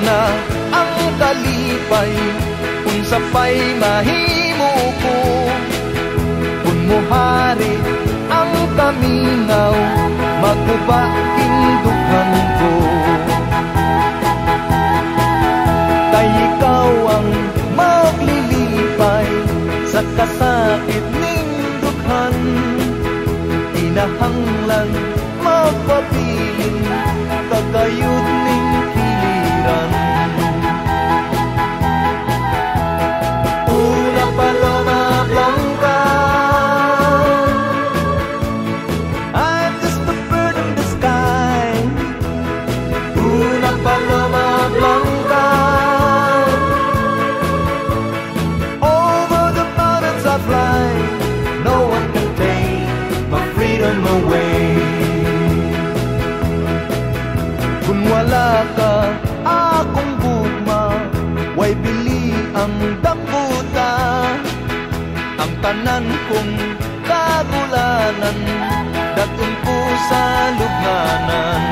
na ang kalipay, unsa pa'y mahimo ko. Kung muhari ang kaminaw, maguba indughan ko. Kay ikaw ang maglilipay sa kasakit ning dughan, kinahanglan magpabilin kagayud ning kiliran. Una paloma blanca, I'm just a bird in the sky. Una paloma blanca, over the mountains I fly. No one can take my freedom away. Kung wala ka, akong gugma, way bili ang dambuta. Ang tanan kong kagulanan, datun ko sa lubnganan.